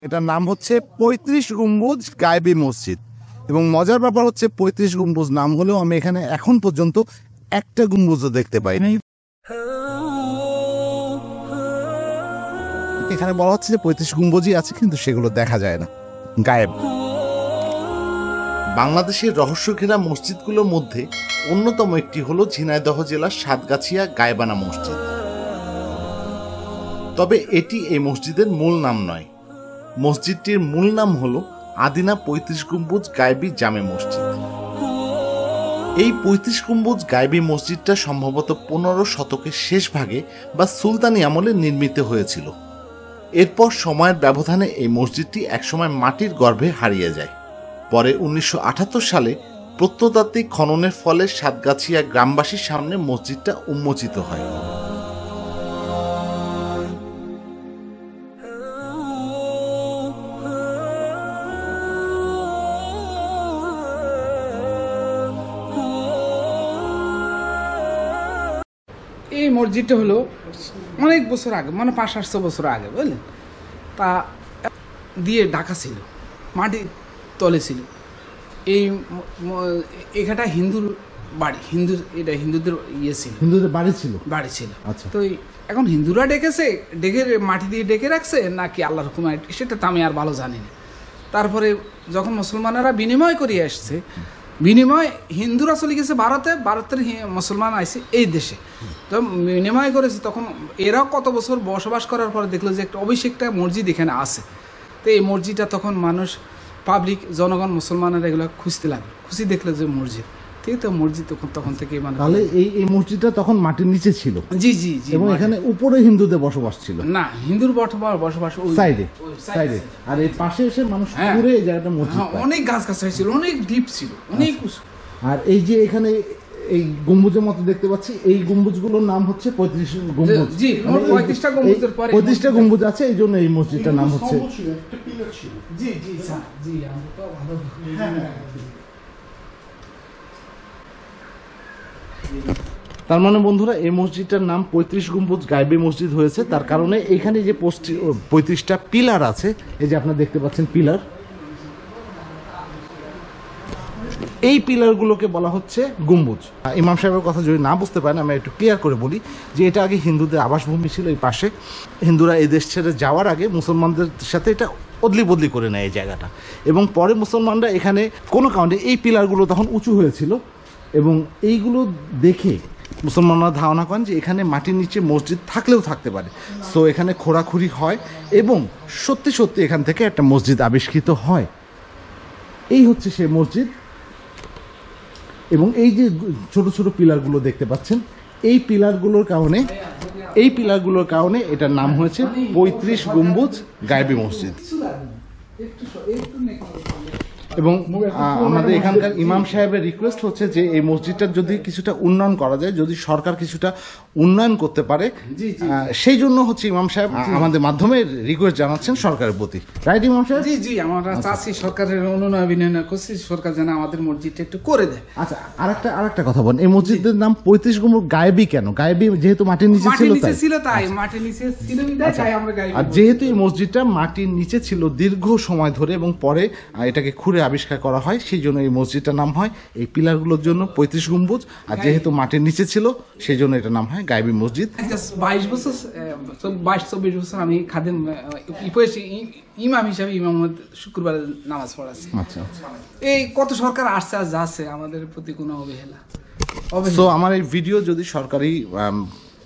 এটার নাম হচ্ছে ৩৫ গম্বুজ গায়েবী মসজিদ। এবং মজার ব্যাপার হচ্ছে ৩৫ গম্বুজ নাম হলেও আমি এখানে এখন পর্যন্ত একটা গম্বুজও দেখতে পাই নাই। এখানে বলা হচ্ছে যে ৩৫ গম্বুজই আছে, কিন্তু সেগুলো দেখা যায় না, গায়েব। বাংলাদেশের রহস্য ঘেরা মসজিদগুলোর মধ্যে অন্যতম একটি হলো ঝিনাইদহ জেলার সাতগাছিয়া গায়েবানা মসজিদ। তবে এটি এই মসজিদের মূল নাম নয়। মসজিদটির মূল নাম হলো আদিনা ৩৫ গম্বুজ গায়েবী জামে মসজিদ। এই ৩৫ গম্বুজ গায়েবী মসজিদটা সম্ভবত ১৫ শতকের শেষ ভাগে বা সুলতানি আমলে নির্মিত হয়েছিল। এরপর সময়ের ব্যবধানে এই মসজিদটি একসময় মাটির গর্ভে হারিয়ে যায়। পরে ১৯৭৮ সালে প্রত্নতাত্ত্বিক খননের ফলে সাতগাছিয়া গ্রামবাসীর সামনে মসজিদটা উন্মোচিত হয়। এই মসজিদটা হলো অনেক বছর আগে, মানে ৫০০ বছর আগে, বুঝলেন, তা দিয়ে ঢাকা ছিল, মাটির তলে ছিল। এখানটা হিন্দুর বাড়ি, এটা হিন্দুদের ছিল, হিন্দুদের বাড়ি ছিল। আচ্ছা, তো এখন হিন্দুরা ডেকে মাটি দিয়ে ডেকে রাখছে নাকি আল্লাহর হুকুমে, সেটা তো আমি আর ভালো জানি না। তারপরে যখন মুসলমানেরা বিনিময় করে আসছে, হিন্দুরা চলে গেছে ভারতের মুসলমান আইছে এই দেশে, তো বিনিময় করেছে। তখন এরাও কত বছর বসবাস করার পরে দেখলো যে একটা অভিষেকটা মসজিদ এখানে আছে। তো এই মসজিদটা তখন মানুষ, পাবলিক, জনগণ, মুসলমানেরা এগুলো খুঁজতে লাগলো, খুঁজি দেখলো যে মসজিদ, ঠিক তো মসজিদ তখন থেকে মানে তাহলে এই মসজিদটা তখন মাটির নিচে ছিল। জি জি জি, এবং এখানে উপরে হিন্দুদের বসবাস ছিল না, হিন্দুর বসবাস সাইডে। আর এই পাশে এসে মানুষ ঘুরে এই জায়গাটা মসজিদ, অনেক গাছ-গাছালি ছিল, অনেক ডিপ ছিল, অনেক উঁচু। আর এই যে এখানে এই গম্বুজের মতো দেখতে পাচ্ছি, এই গম্বুজগুলোর নাম হচ্ছে ৩৫ গম্বুজ। জি, ৩৫টা গম্বুজের পরে ৩৫টা গম্বুজ আছে, এই জন্য এই মসজিদটার নাম হচ্ছে। জি জি স্যার, জি, আমরা তো ভালো। তার মানে বন্ধুরা, এই মসজিদটার নাম ৩৫ গম্বুজ গায়েবী মসজিদ হয়েছে তার কারণে এখানে যে ৩৫টা পিলার আছে, এই যে আপনারা দেখতে পাচ্ছেন পিলার, এই পিলারগুলোকে বলা হচ্ছে গম্বুজ। ইমাম সাহেবের কথা যদি না বুঝতে পারেন, আমি একটু ক্লিয়ার করে বলি যে এটা আগে হিন্দুদের আবাসভূমি ছিল। এই পাশে হিন্দুরা এই দেশ ছেড়ে যাওয়ার আগে মুসলমানদের সাথে এটা অদলি বদলি করে নেয় এই জায়গাটা, এবং পরে মুসলমানরা এখানে কোনো কারণে এই পিলারগুলো তখন উঁচু হয়েছিল, এবং এইগুলো দেখে মুসলমানরা ধারণা করেন যে এখানে মাটির নিচে মসজিদ থাকলেও থাকতে পারে। সো এখানে খোঁড়াখুড়ি হয় এবং সত্যি সত্যি এখান থেকে একটা মসজিদ আবিষ্কৃত হয়। এই হচ্ছে সেই মসজিদ। এবং এই যে ছোট ছোট পিলারগুলো দেখতে পাচ্ছেন, এই পিলারগুলোর কারণে এটার নাম হয়েছে ৩৫ গম্বুজ গায়েবী মসজিদ। এবং আমাদের এখানকার ইমাম সাহেবের রিকোয়েস্ট হচ্ছে যে এই মসজিদটার যদি কিছুটা উন্নয়ন করা যায়, যদি সরকার কিছুটা উন্নয়ন করতে পারে, সেই জন্য হচ্ছে ইমাম সাহেব আমাদের মাধ্যমে রিকোয়েস্ট জানাচ্ছেন সরকারের প্রতি। রাইট ইমাম সাহেব? জি জি, আমরা চাচ্ছি সরকারের উন্নয়ন করছি, সরকার যেন আমাদের মসজিদটা একটু করে দেয়। আচ্ছা, আরেকটা কথা বলেন, এই মসজিদের নাম ৩৫ গম্বুজ গায়েবী কেন? গায়েবী যেহেতু মাটির নিচে ছিল, তাই মাটির নিচে ছিল, তাই আমরা গায়েবী। আর যেহেতু এই মসজিদটা মাটির নিচে ছিল দীর্ঘ সময় ধরে এবং পরে এটাকে খুঁড়ে আবিষ্কার করা হয়, সেই জন্য এই মসজিদটার নাম হয় এই পিলারগুলোর জন্য ৩৫ গম্বুজ, আর যেহেতু মাটির নিচে ছিল সেই জন্য এটার নাম হয় গায়েবী মসজিদ। ২২-২৪ বছর আমি খাদেম ইমাম হিসাবে ইমামত শুক্রবারে নামাজ পড়াচ্ছি। আচ্ছা, এই কত সরকার আসছে আর যাচ্ছে, আমাদের প্রতি কোনো অবহেলা। তো আমার এই ভিডিও যদি সরকারি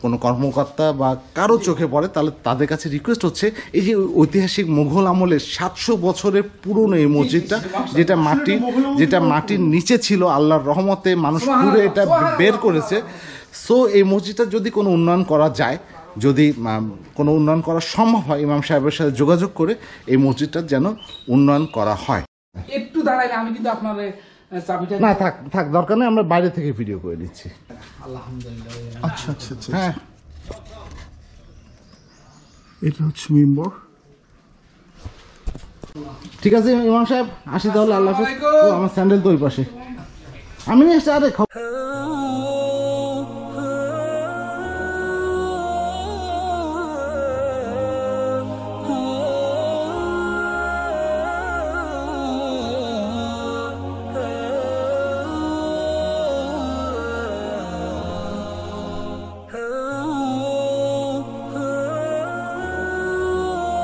কোনো কর্মকর্তা বা কারো চোখে পড়ে, তাহলে তাদের কাছে রিকোয়েস্ট হচ্ছে এই যে ঐতিহাসিক মুঘল আমলের ৭০০ বছরের পুরনো এই মসজিদটা, যেটা মাটির নিচে ছিল, আল্লাহর রহমতে মানুষ পুরো এটা বের করেছে। সো এই মসজিদটা যদি কোনো উন্নয়ন করা যায়, যদি কোনো উন্নয়ন করা সম্ভব হয়, ইমাম সাহেবের সাথে যোগাযোগ করে এই মসজিদটা যেন উন্নয়ন করা হয়। একটু দাঁড়াইলে আমি কিন্তু আপনার না, থাক, দরকার নেই, আমরা বাইরে থেকে ভিডিও করে দিচ্ছি। আলহামদুলিল্লাহ। আচ্ছা, হ্যাঁ, এটা হচ্ছে মেম্বার। ঠিক আছে ইমাম সাহেব, আসি তাহলে, আল্লাহ হাফেজ। আমার স্যান্ডেল তো ওই পাশে, আমি নিয়ে এসছি। আরে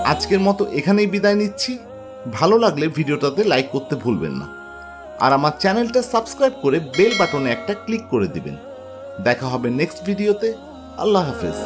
আজকের মতো এখানেই বিদায় নিচ্ছি। ভালো লাগলে ভিডিওটাতে লাইক করতে ভুলবেন না, আর আমার চ্যানেলটা সাবস্ক্রাইব করে বেল বাটনে একটা ক্লিক করে দিবেন। দেখা হবে নেক্সট ভিডিওতে। আল্লাহ হাফেজ।